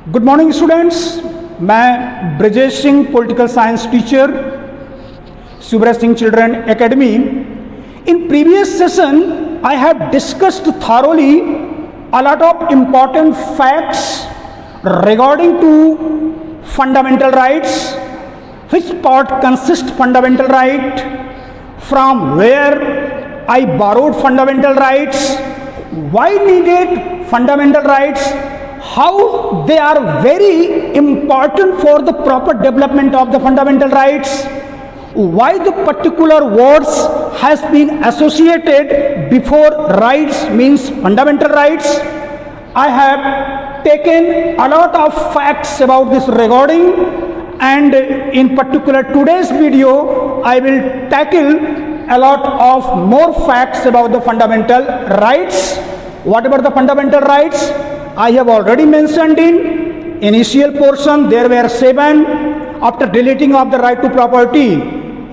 Good morning students, मैं Brajesh Singh political science teacher, Shivraj Singh children academy. In previous session, I have discussed thoroughly a lot of important facts regarding to fundamental rights, which part consists fundamental right, from where I borrowed fundamental rights, why needed fundamental rights, how they are very important for the proper development of the fundamental rights, why the particular words has been associated before rights means fundamental rights. I have taken a lot of facts about this regarding, and in particular today's video I will tackle a lot of more facts about the fundamental rights. What about the fundamental rights? I have already mentioned in initial portion there were 7. After deleting of the right to property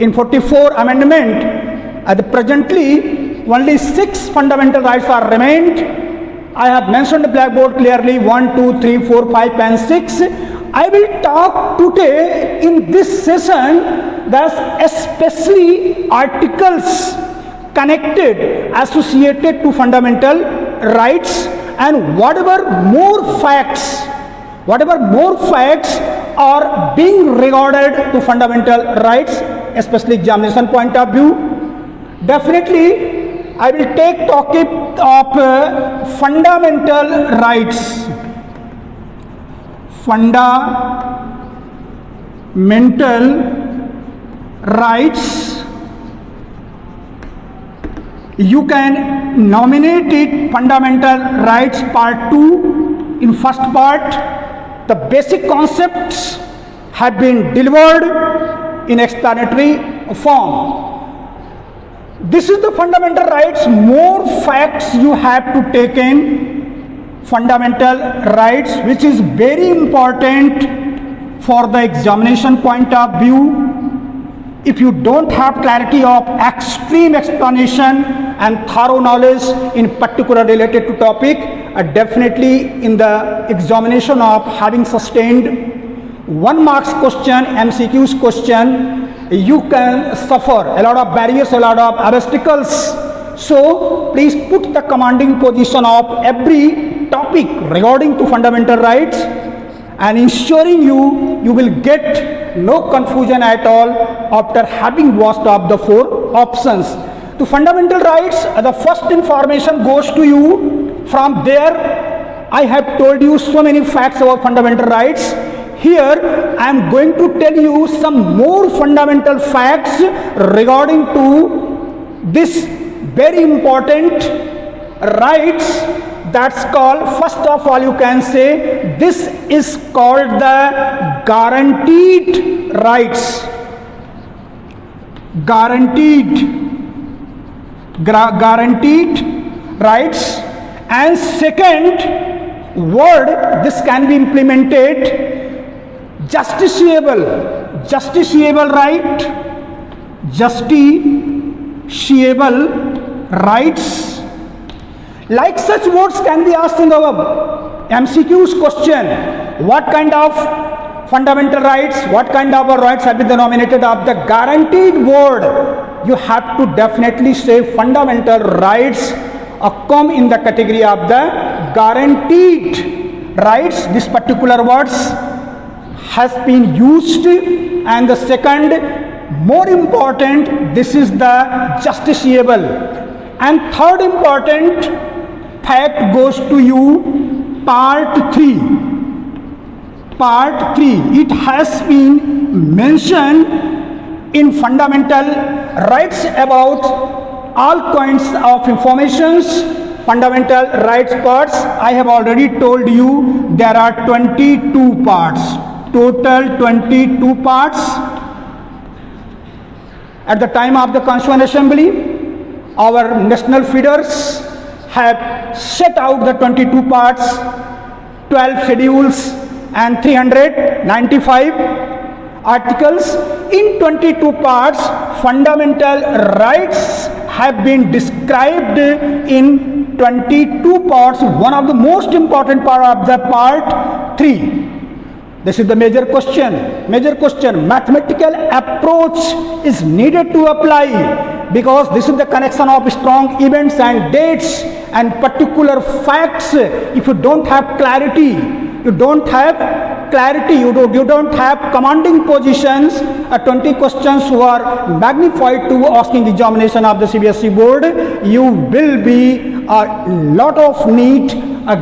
in 44 amendment, presently only 6 fundamental rights are remained. I have mentioned the blackboard clearly 1, 2, 3, 4, 5 and 6. I will talk today in this session that especially articles connected associated to fundamental rights, and whatever more facts are being regarded to fundamental rights, especially examination point of view. Definitely I will take topic of fundamental rights. Fundamental rights, you can nominate it fundamental rights part 2. In first part, the basic concepts have been delivered in explanatory form. This is the fundamental rights. More facts you have to take in fundamental rights, which is very important for the examination point of view. If you don't have clarity of extreme explanation and thorough knowledge in particular related to topic, definitely in the examination of having sustained 1 marks question, MCQs question, you can suffer a lot of barriers, a lot of obstacles. So please put the commanding position of every topic regarding to fundamental rights, and ensuring you will get no confusion at all after having watched of the 4 options. To fundamental rights, the first information goes to you. From there I have told you so many facts about fundamental rights. Here I am going to tell you some more fundamental facts regarding to this very important rights. That's called, first of all you can say, this is called the guaranteed rights. Guaranteed rights. And second word, this can be implemented, justiciable right, justiciable rights. Like such words can be asked in our MCQs question. What kind of fundamental rights, what kind of rights have been denominated of the guaranteed word? You have to definitely say fundamental rights come in the category of the guaranteed rights. This particular words has been used. And the second more important, this is the justiciable. And third important fact goes to you, part 3. It has been mentioned in fundamental rights about all kinds of informations. Fundamental rights parts, I have already told you there are 22 parts, total 22 parts. At the time of the Constituent Assembly, our national feeders have set out the 22 parts, 12 schedules and 395 articles. In 22 parts, fundamental rights have been described in 22 parts. One of the most important part of the part 3. This is the major question. Major question. Mathematical approach is needed to apply because this is the connection of strong events and dates and particular facts. If you don't have clarity, you don't have commanding positions. 20 questions were magnified to asking examination of the CBSE board. You will be a lot of need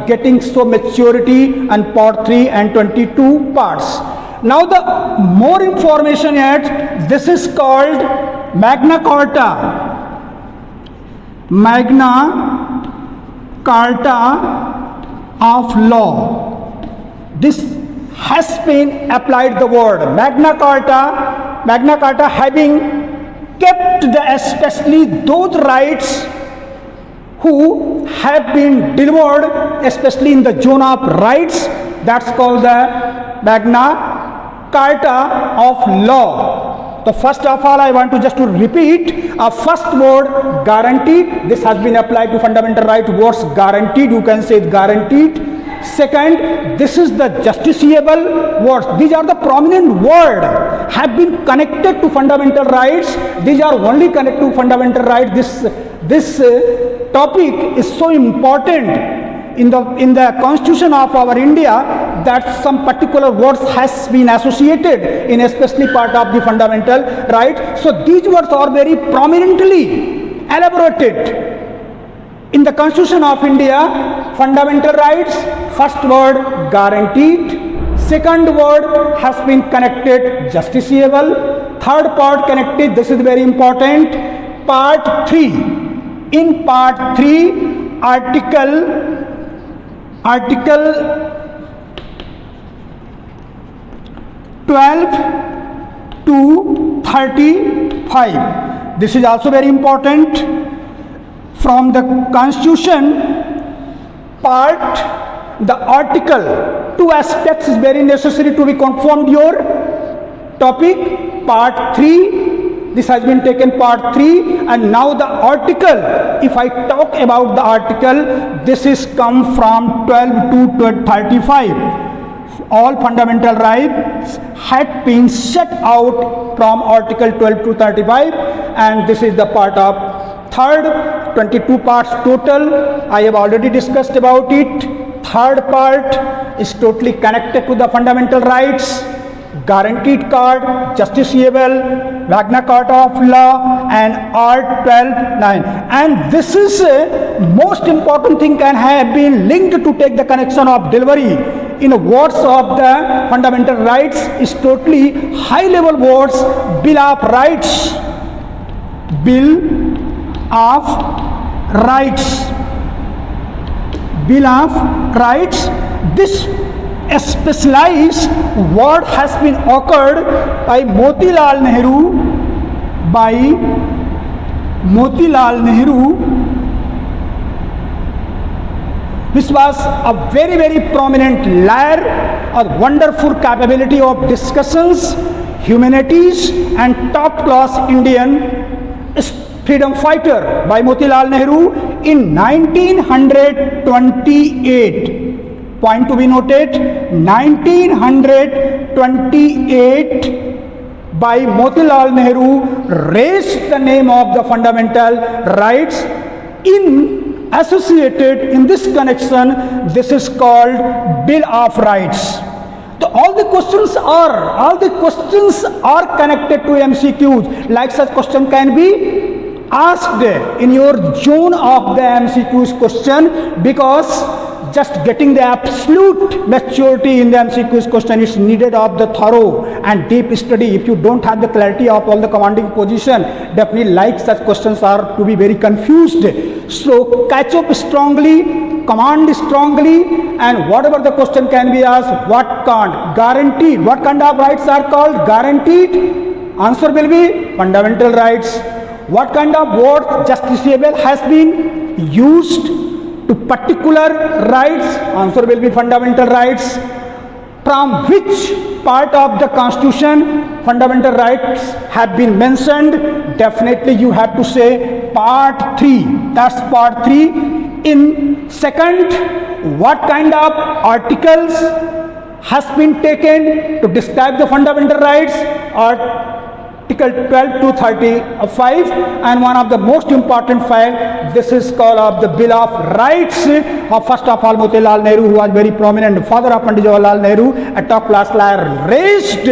getting so maturity and part 3 and 22 parts. Now the more information yet, this is called Magna Carta. Magna Carta of law. This has been applied the word Magna Carta having kept especially those rights who have been delivered especially in the zone of rights. That's called the Magna Carta of law. So first of all, I want to just to repeat a first word, guaranteed. This has been applied to fundamental right words, guaranteed. You can say guaranteed. Second, this is the justiciable words. These are the prominent words have been connected to fundamental rights. These are only connected to fundamental rights. This topic is so important in the constitution of our India that some particular words has been associated in especially part of the fundamental right. So these words are very prominently elaborated in the Constitution of India. Fundamental rights, first word guaranteed, second word has been connected justiciable, third part connected, this is very important, part 3. In part 3, article 12 to 35. This is also very important. From the Constitution part, the article, 2 aspects is very necessary to be confirmed your topic. Part 3, this has been taken part 3, and now the article, if I talk about the article, this is come from 12 to 35. All fundamental rights had been set out from article 12 to 35, and this is the part of third, 22 parts total. I have already discussed about it. Third part is totally connected to the fundamental rights, guaranteed card, justiciable, Magna Carta of law, and Art 12.9. And this is most important thing can have been linked to take the connection of delivery in words of the fundamental rights is totally high level words. Bill of Rights. Bill of Rights. Bill of Rights. This specialized word has been occurred by Motilal Nehru. This was a very, very prominent layer, a wonderful capability of discussions, humanities, and top class Indian freedom fighter by Motilal Nehru in 1928. Point to be noted, 1928 by Motilal Nehru raised the name of the fundamental rights associated in this connection. This is called Bill of Rights. So all the questions are connected to MCQs. Like such question can be asked in your zone of the MCQs question, because just getting the absolute maturity in the MCQs question is needed of the thorough and deep study. If you don't have the clarity of all the commanding position, definitely like such questions are to be very confused. So catch up strongly, command strongly, and whatever the question can be asked, what can't? Guaranteed. What kind of rights are called guaranteed? Answer will be fundamental rights. What kind of word justiciable has been used to particular rights? Answer will be fundamental rights. From which part of the Constitution fundamental rights have been mentioned? Definitely you have to say part 3. That's part 3. In second, what kind of articles has been taken to describe the fundamental rights, Article 12 to 35, and one of the most important file, this is called of the Bill of Rights of first of all Motilal Nehru, who was very prominent father of Pandit Jawaharlal Nehru, a top class lawyer, raised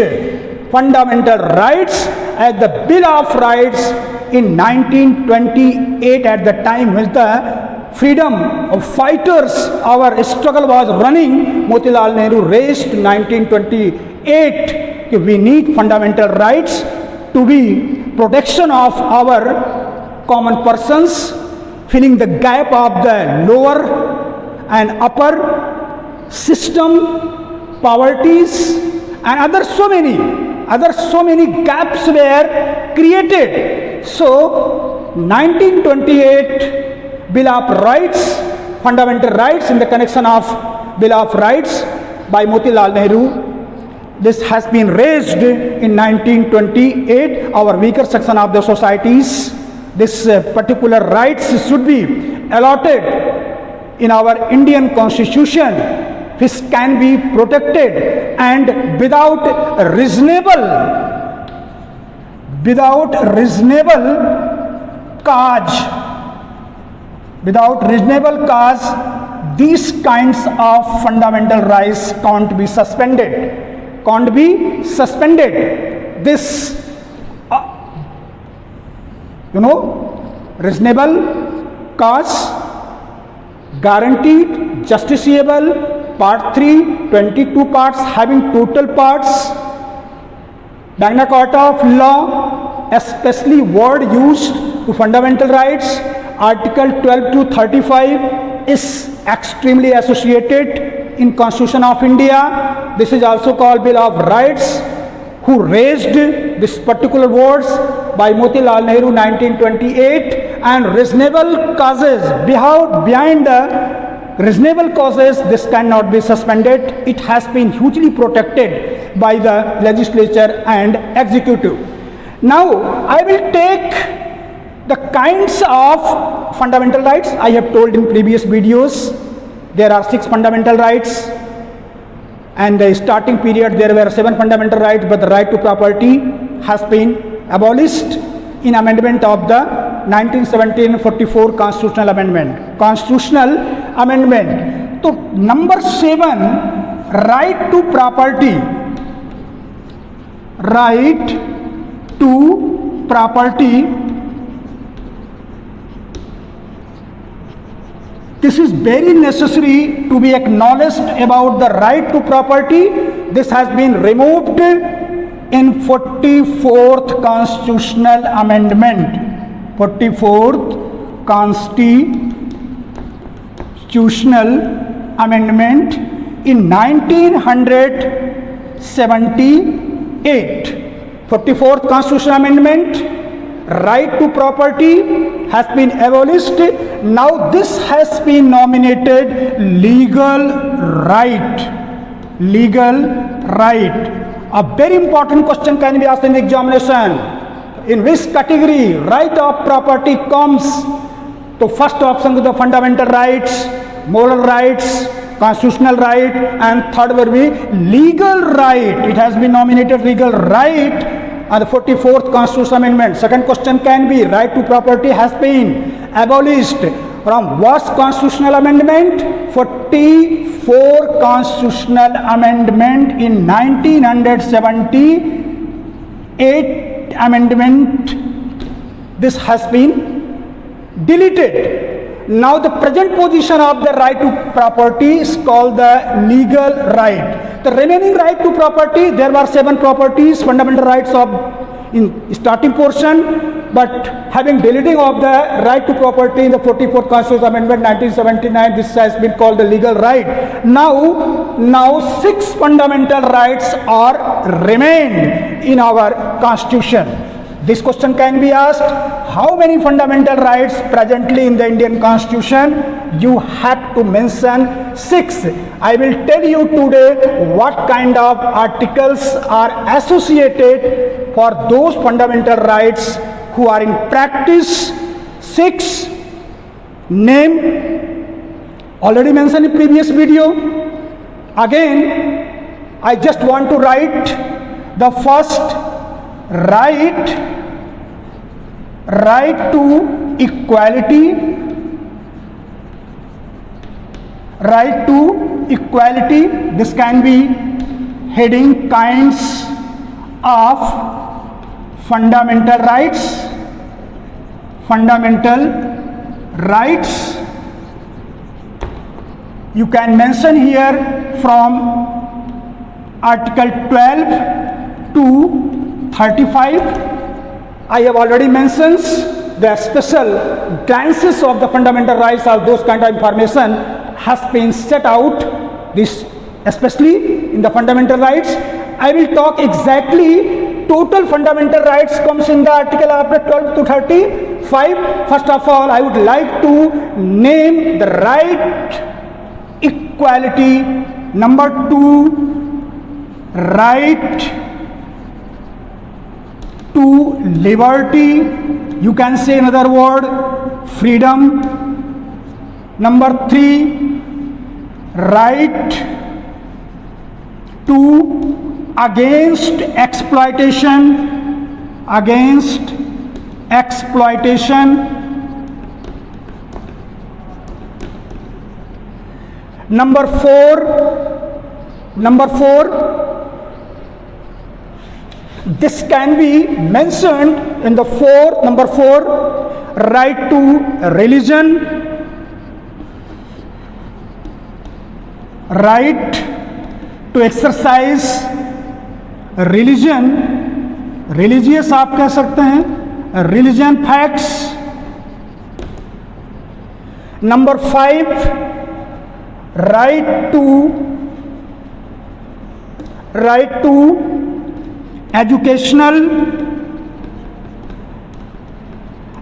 fundamental rights as the Bill of Rights in 1928, at the time when the freedom of fighters, our struggle was running. Motilal Nehru raised 1928, we need fundamental rights to be protection of our common persons, filling the gap of the lower and upper system, poverties, and other so many gaps were created. So 1928 Bill of Rights, fundamental rights in the connection of Bill of Rights by Motilal Nehru, this has been raised in 1928. Our weaker section of the societies, this particular rights should be allotted in our Indian constitution, which can be protected and without reasonable cause, these kinds of fundamental rights can't be suspended. This, reasonable cause, guaranteed, justiciable, part 3, 22 parts having total parts, Magna Carta of law, especially word used to fundamental rights, Article 12 to 35 is extremely associated in Constitution of India. This is also called Bill of Rights, who raised this particular words by Motilal Nehru 1928, and reasonable causes, behind the reasonable causes, this cannot be suspended. It has been hugely protected by the legislature and executive. Now I will take the kinds of fundamental rights. I have told in previous videos there are 6 fundamental rights, and the starting period there were 7 fundamental rights, but the right to property has been abolished in amendment of the 1917-44 constitutional amendment. So number 7, right to property. This is very necessary to be acknowledged about the right to property. This has been removed in 44th constitutional amendment. 44th constitutional amendment in 1978. 44th constitutional amendment, right to property has been abolished. Now this has been nominated legal right. A very important question can be asked in the examination. In which category right of property comes? So first option is the fundamental rights, moral rights, constitutional right, and third will be legal right. It has been nominated legal right on the 44th constitutional amendment. Second question can be, right to property has been abolished from what constitutional amendment? 44 constitutional amendment in 1978 amendment. This has been deleted. Now the present position of the right to property is called the legal right. The remaining right to property, there were 7 properties, fundamental rights of in starting portion, but having deleting of the right to property in the 44th Constitutional Amendment 1979, this has been called the legal right. Now 6 fundamental rights are remained in our Constitution. This question can be asked, how many fundamental rights presently in the Indian Constitution? You have to mention 6. I will tell you today what kind of articles are associated for those fundamental rights who are in practice. 6 name already mentioned in previous video. Again, I just want to write the first right to equality, right to equality. This can be heading kinds of fundamental rights, fundamental rights. You can mention here from Article 12 to 35. I have already mentioned the special glances of the fundamental rights of those kind of information has been set out, this especially in the fundamental rights. I will talk exactly total fundamental rights comes in the article after 12 to 35. First of all, I would like to name the right equality. Number 2, right to liberty. You can say another word, freedom. Number 3, right to against exploitation, against exploitation. Number 4, this can be mentioned in the number 4, right to religion, right to exercise religion, religious आप कह सकते हैं, religion facts. Number 5, right to educational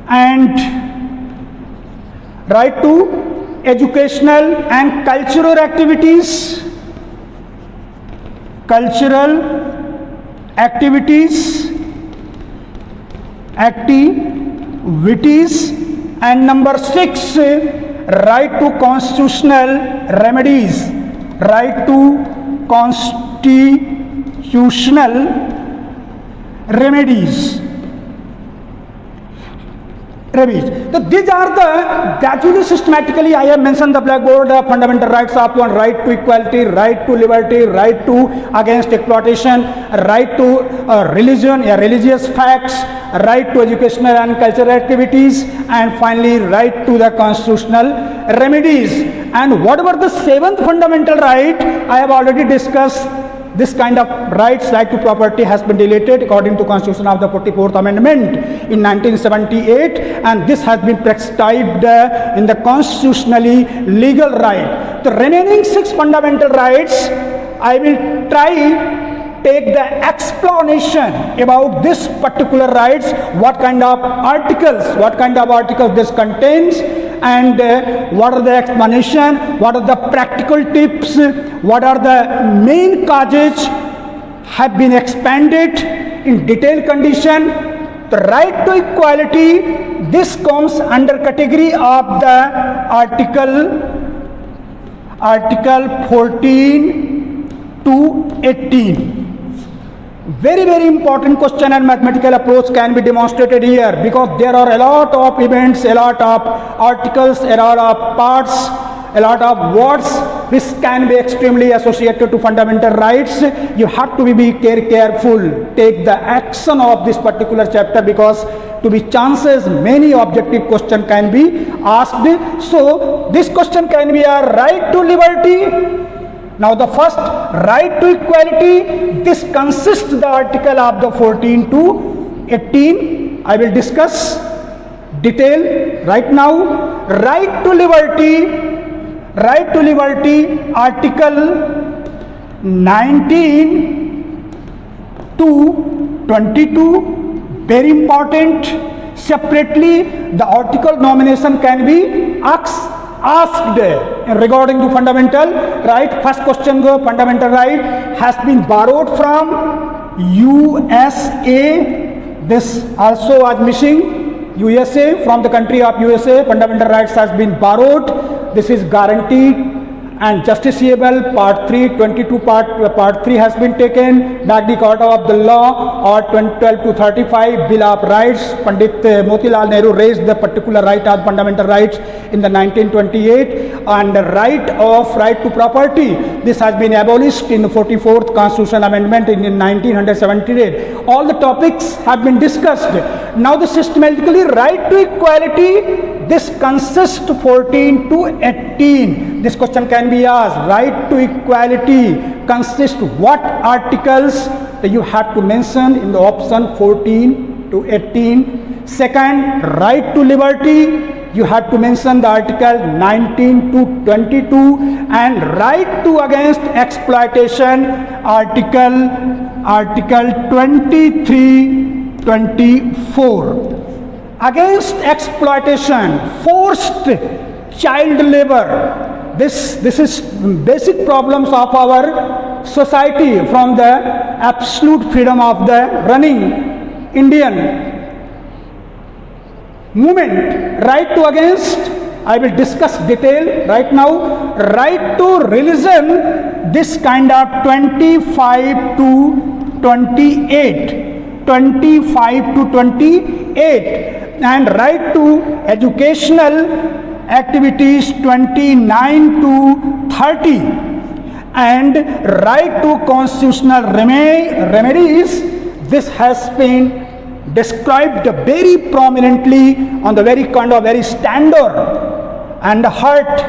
and right to educational and cultural activities, and number 6, right to constitutional remedies, right to constitutional remedies. So these are the gradually systematically I have mentioned the blackboard fundamental rights of one, right to equality, right to liberty, right to against exploitation, right to religion, religious facts, right to educational and cultural activities, and finally right to the constitutional remedies. And whatever the 7th fundamental right, I have already discussed. This kind of rights, right to property, has been deleted according to Constitution of the 44th Amendment in 1978, and this has been prescribed in the constitutionally legal right. The remaining 6 fundamental rights, I will take the explanation about this particular rights, what kind of articles this contains, and what are the explanation, what are the practical tips, what are the main causes have been expanded in detailed condition. The right to equality, this comes under category of the article 14 to 18. Very, very important question and mathematical approach can be demonstrated here, because there are a lot of events, a lot of articles, a lot of parts, a lot of words which can be extremely associated to fundamental rights. You have to be careful, take the action of this particular chapter, because to be chances many objective question can be asked. So this question can be a right to liberty. Now the first, right to equality, this consists the article of the 14 to 18. I will discuss detail right now. Right to liberty, article 19 to 22, very important. Separately, the article nomination can be asked regarding to fundamental right. First question, the fundamental right has been borrowed from USA. This also was missing. USA, from the country of USA, fundamental rights has been borrowed. This is guaranteed and justiciable part 3, 22 part 3 has been taken. Magna Carta of the law or 12 to 35 Bill of Rights. Pandit Motilal Nehru raised the particular right as fundamental rights in the 1928, and the right to property. This has been abolished in the 44th Constitution Amendment in 1978. All the topics have been discussed. Now the systematically right to equality. This consists 14 to 18. This question can be asked. Right to equality consists what articles that you have to mention in the option 14 to 18. Second, right to liberty. You have to mention the article 19 to 22, and right to against exploitation article 23, 24. Against exploitation, forced child labor. This is basic problems of our society from the absolute freedom of the running Indian movement. Right to against, I will discuss detail right now. Right to religion, this kind of 25 to 28. 25 to 28. And right to educational activities 29 to 30, and right to constitutional remedies. This has been described very prominently on the very kind of very standard and heart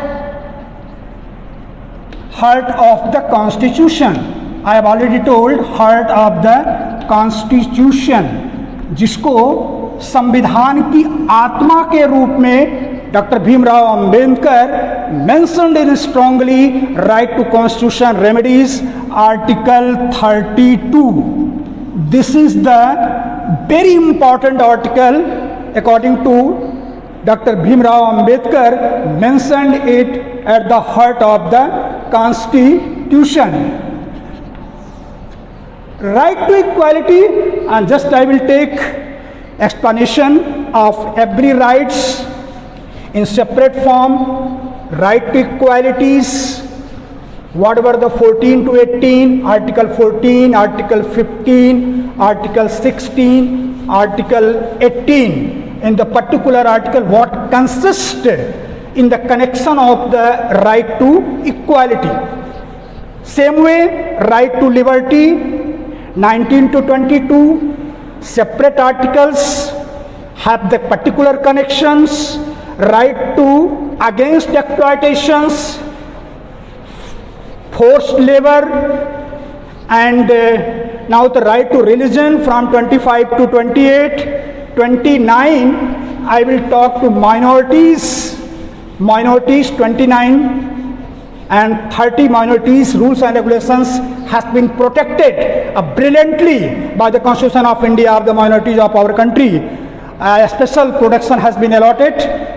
of the Constitution. I have already told heart of the Constitution, जिसको संविधान की आत्मा के रूप में doctor Bhimrao Ambedkar mentioned in strongly right to constitution remedies article 32. This is the very important article according to doctor Bhimrao Ambedkar mentioned it at the heart of the constitution. Right to equality, and just I will take explanation of every rights in separate form. Right to equalities, whatever the 14 to 18, article 14, article 15, article 16, article 18. In the particular article, what consists in the connection of the right to equality. Same way, right to liberty, 19 to 22, separate articles have the particular connections. Right to against exploitations, forced labor, and now the right to religion from 25 to 28. 29, I will talk to minorities 29, and 30 minorities rules and regulations has been protected brilliantly by the Constitution of India of the minorities of our country. A special protection has been allotted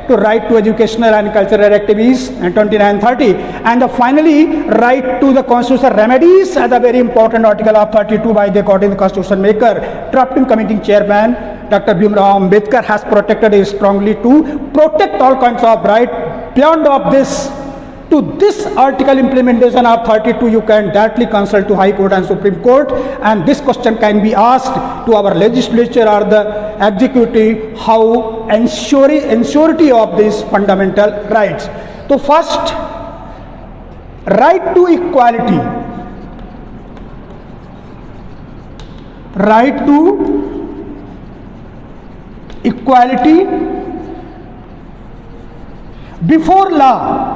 to right to educational and cultural activities and 29-30, and finally right to the constitutional remedies as a very important article of 32 by the according the constitution maker. Drafting committee chairman Dr. Bhimrao Ambedkar has protected it strongly to protect all kinds of right. Beyond of this, to this article implementation of 32, you can directly consult to High Court and Supreme Court, and this question can be asked to our legislature or the executive, how ensurety of these fundamental rights. So first, right to equality. Right to equality before law.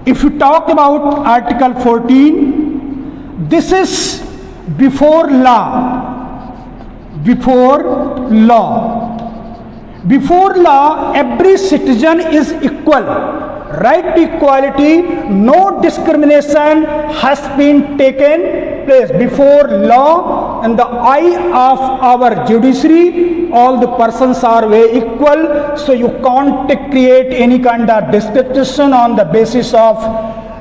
If you talk about Article 14, this is before law. Before law. Before law, every citizen is equal. Right to equality, no discrimination has been taken place. Before law, in the eye of our judiciary, all the persons are very equal. So you can't create any kind of distinction on the basis of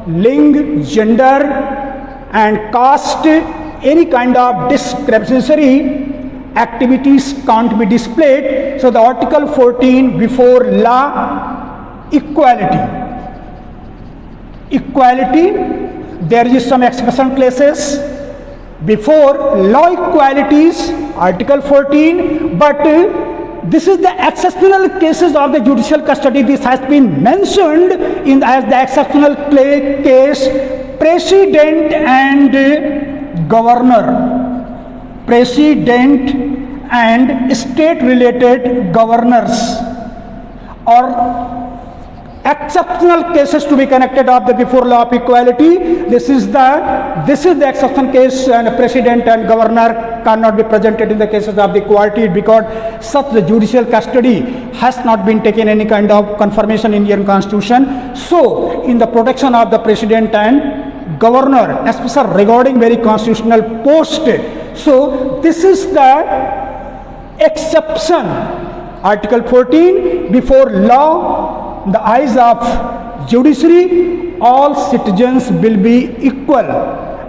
ling, gender, and caste. Any kind of discriminatory activities can't be displayed. So the Article 14, before law, equality. equality, there is some expression clauses before law equalities, Article 14, but this is the exceptional cases of the judicial custody. This has been mentioned in as the exceptional case, president and governor, president and state-related governors, or exceptional cases to be connected of the before law of equality. This is the exception case, and president and governor cannot be presented in the cases of the equality because such the judicial custody has not been taken any kind of confirmation in Indian Constitution. So in the protection of the president and governor, especially regarding very constitutional post, so this is the exception. Article 14, before law, in the eyes of judiciary, all citizens will be equal,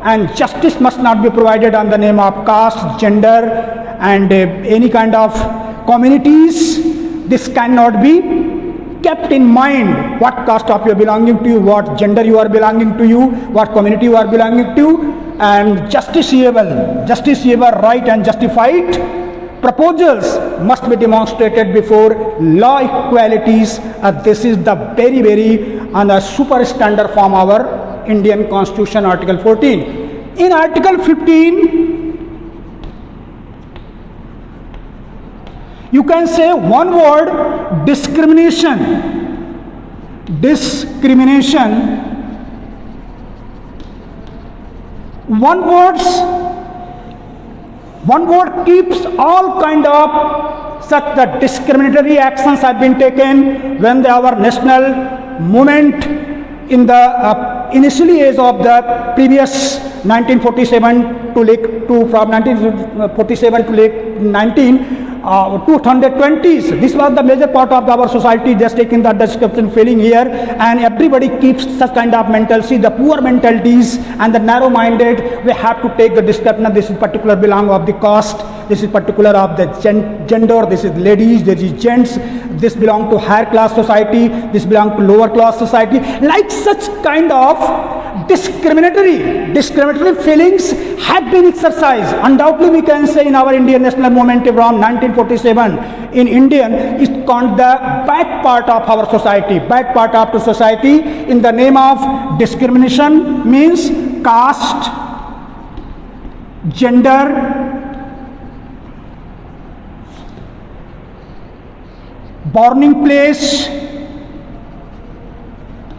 and justice must not be provided on the name of caste, gender, and any kind of communities. This cannot be kept in mind what caste of you are belonging to, what gender you are belonging to, what community you are belonging to, and justiciable right and justified proposals must be demonstrated before law equalities. This is the very and a super standard form of our Indian Constitution, Article 14. In Article 15, you can say one word, discrimination. One word keeps all kind of such that discriminatory actions have been taken when our national movement in the initially age of the previous 1947 from 1947 to 220s. This was the major part of our society, just taking the description feeling here, and everybody keeps such kind of mentality, the poor mentalities and the narrow-minded. We have to take the description. This is particular belong of the caste, this is particular of the gender, this is ladies, this is gents, this belong to higher class society, this belong to lower class society. Like such kind of discriminatory feelings have been exercised. Undoubtedly we can say in our Indian national movement from 1947 in Indian is called the bad part of our society. Bad part of the society in the name of discrimination means caste, gender, born place.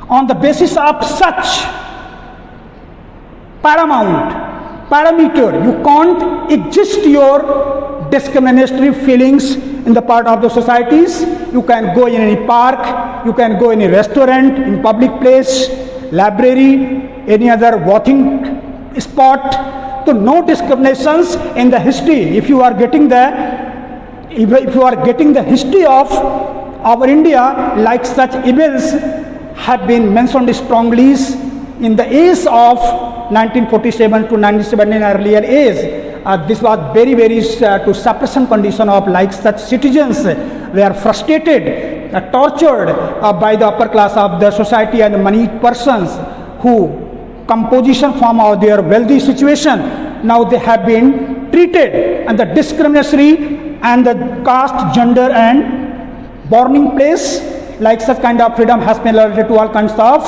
On the basis of such parameter, you can't exist your discriminatory feelings in the part of the societies. You can go in any park, you can go in a restaurant, in public place, library, any other walking spot. So no discriminations in the history. If you are getting the history of our India, like such evils have been mentioned strongly in the age of 1947 to 1917 earlier age. This was very to suppression condition of like such citizens were frustrated, tortured by the upper class of the society and money persons who composition from of their wealthy situation. Now they have been treated, and the discriminatory and the caste, gender and born place, like such kind of freedom has been allotted to all kinds of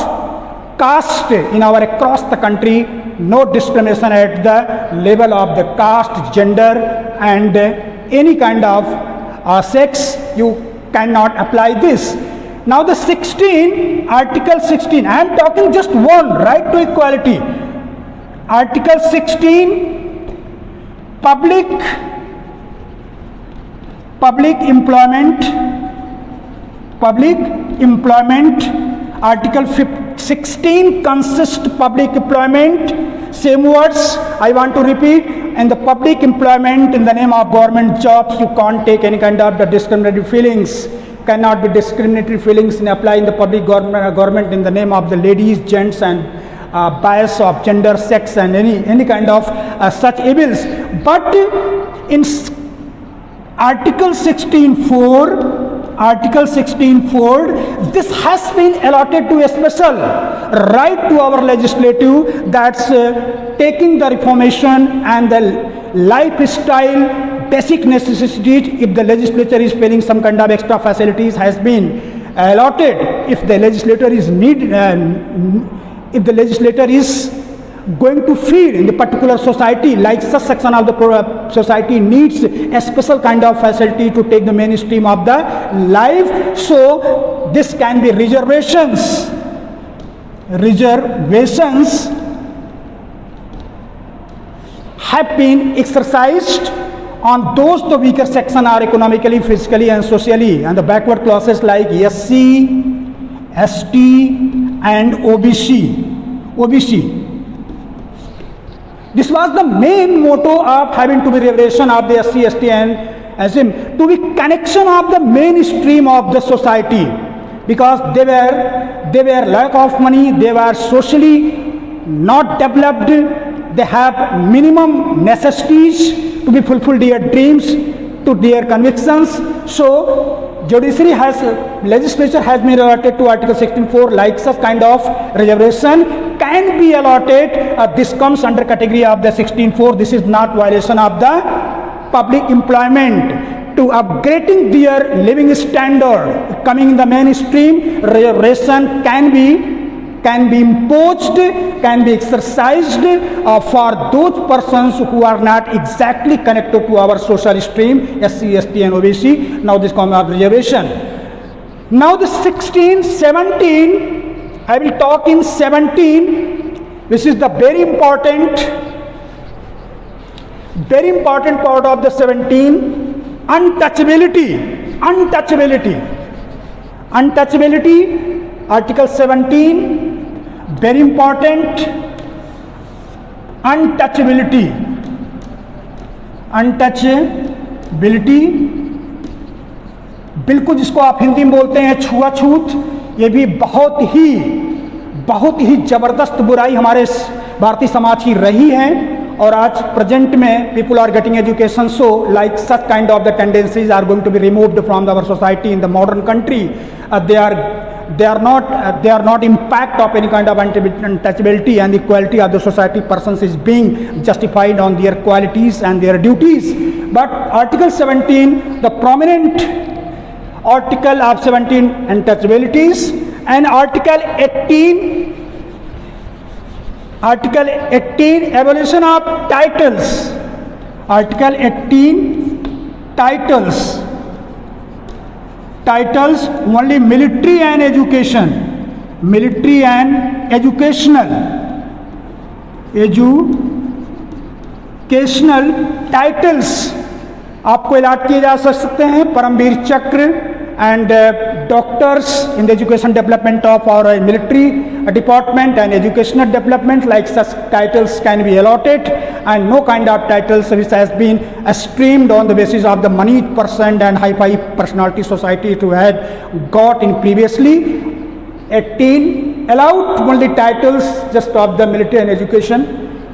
caste in our across the country. No discrimination at the level of the caste, gender and any kind of sex. You cannot apply this. Now the Article 16, I am talking just one, right to equality. Article 16, public employment. Article 16 consists public employment. Same words I want to repeat. And the public employment in the name of government jobs, you can't take any kind of the discriminatory feelings. Cannot be discriminatory feelings in applying the public government in the name of the ladies, gents and bias of gender, sex and any kind of such evils. But in Article 16(4), Article 16(4), this has been allotted to a special right to our legislative, that's taking the reformation and the lifestyle basic necessities. If the legislature is feeling some kind of extra facilities has been allotted, if the legislator is if the legislator is going to feed in the particular society, like such section of the society needs a special kind of facility to take the mainstream of the life, so this can be reservations have been exercised on those the weaker section are economically, physically and socially, and the backward classes like SC, ST and OBC. This was the main motto of having to be reservation of the SC, ST and SM, to be connection of the mainstream of the society, because they were lack of money, they were socially not developed, they have minimum necessities to be fulfilled, their dreams, to their convictions. So legislature has been allotted to Article 16(4), like such kind of reservation can be allotted. This comes under category of the 16(4). This is not violation of the public employment. To upgrading their living standard, coming in the mainstream, reservation can be imposed, can be exercised for those persons who are not exactly connected to our social stream, SC, ST and OBC. Now this comes of reservation. Now the 16, 17, I will talk in 17, which is the very important part of the 17, untouchability, Article 17, very important, untouchability, बिल्कुल जिसको आप हिंदी में बोलते हैं छुआछूत, ये भी बहुत ही ज़बरदस्त बुराई हमारे भारतीय समाज की रही है. और आज प्रेजेंट में people are getting education, so like such kind of the tendencies are going to be removed from our society in the modern country. They are not impact of any kind of untouchability, and the quality of the society persons is being justified on their qualities and their duties. But Article 17, the prominent article of 17, untouchabilities, and Article 18, abolition of titles. Article 18, titles only military and educational titles आपको allot किए जा सकते हैं. परमवीर चक्र and doctors in the education development of our military department and educational development, like such titles can be allotted, and no kind of titles which has been streamed on the basis of the money person and high-fi personality society to had got in previously. 18 allowed only titles just of the military and education.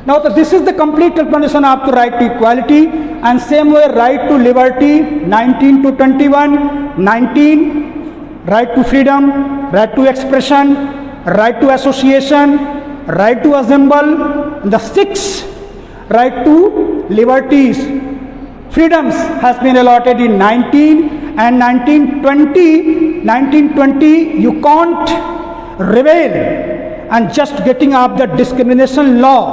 Now this is the complete explanation of the right to equality, and same way right to liberty, 19 to 21, 19 right to freedom, right to expression, right to association, right to assemble. The 6 right to liberties, freedoms has been allotted in 19, and 1920 you can't rebel and just getting up the discrimination law.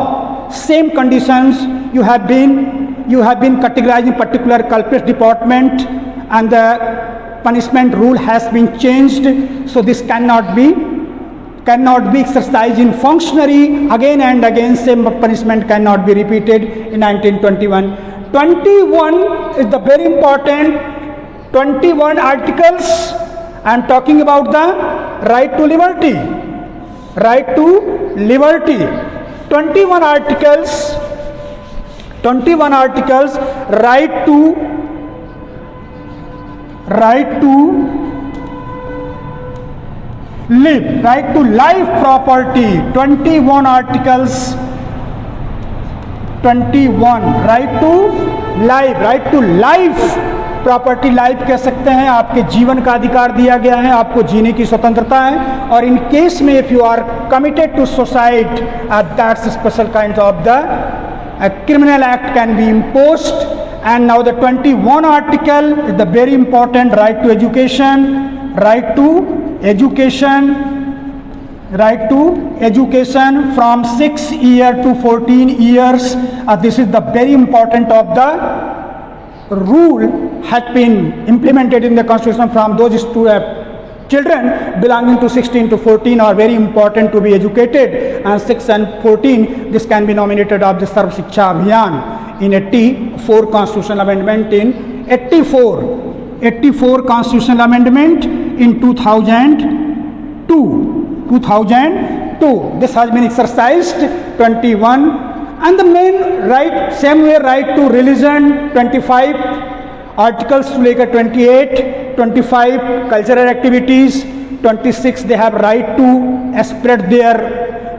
Same conditions you have been categorized in particular culprits department, and the punishment rule has been changed, so this cannot be exercised in functionary again and again. Same punishment cannot be repeated in 1921. 21 is the very important 21 articles. I am talking about the right to liberty. 21 articles, right to live, right to life property. 21 articles, 21 right to life property life कह सकते हैं, आपके जीवन का अधिकार दिया गया है, आपको जीने की स्वतंत्रता है। और इन केस में if you are committed to suicide, that's special kind of the criminal act can be imposed. And now the 21 article is the very important right to education, right to education, right to education from 6 years to 14 years. This is the very important of the rule had been implemented in the constitution from those children belonging to 16 to 14 are very important to be educated, and 6 and 14 this can be nominated of the Sarv Shiksha Abhiyan in 84 constitutional amendment in 84 constitutional amendment in 2002 this has been exercised 21. And the main right, same way right to religion 25 articles to लेकर 28, 25 cultural activities, 26 they have right to spread their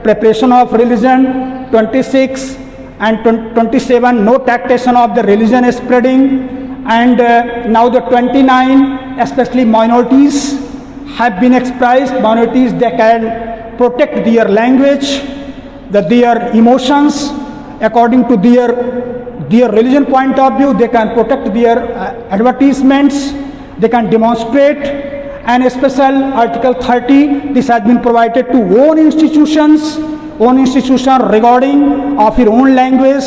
preparation of religion, 26 and 27 no taxation of the religion spreading, and now the 29 especially minorities have been expressed. Minorities, they can protect their language, their emotions according to their religion point of view. They can protect their advertisements, they can demonstrate. And a special article 30, this has been provided to own institution regarding of your own language,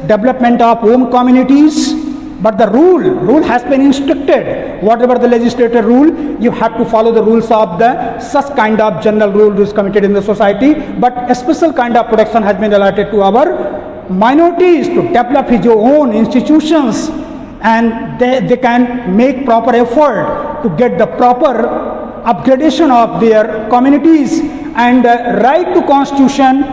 development of own communities. But the rule has been instructed, whatever the legislator rule, you have to follow the rules of the such kind of general rules committed in the society. But a special kind of protection has been allotted to our minorities to develop his own institutions, and they can make proper effort to get the proper upgradation of their communities. And right to constitution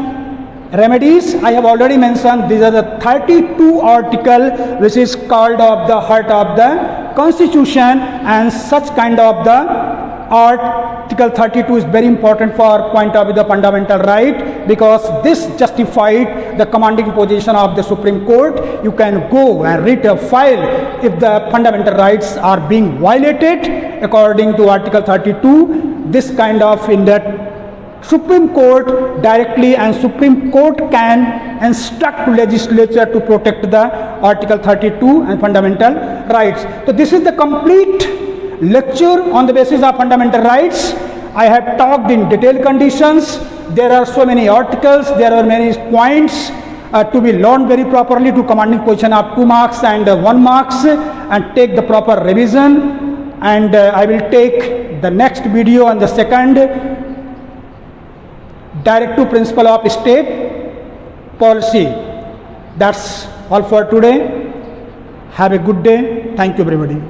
remedies, I have already mentioned, these are the 32 article which is called of the heart of the constitution, and such kind of the article 32 is very important for point of view the fundamental right, because this justified the commanding position of the Supreme Court. You can go and read a file if the fundamental rights are being violated according to article 32. This kind of in that Supreme Court directly, and Supreme Court can instruct legislature to protect the article 32 and fundamental rights. So this is the complete lecture on the basis of fundamental rights. I have talked in detailed conditions. There are so many articles, there are many points to be learned very properly, to commanding position of 2 marks and 1 marks, and take the proper revision. And I will take the next video on the second directive principle of state policy. That's all for today. Have a good day. Thank you everybody.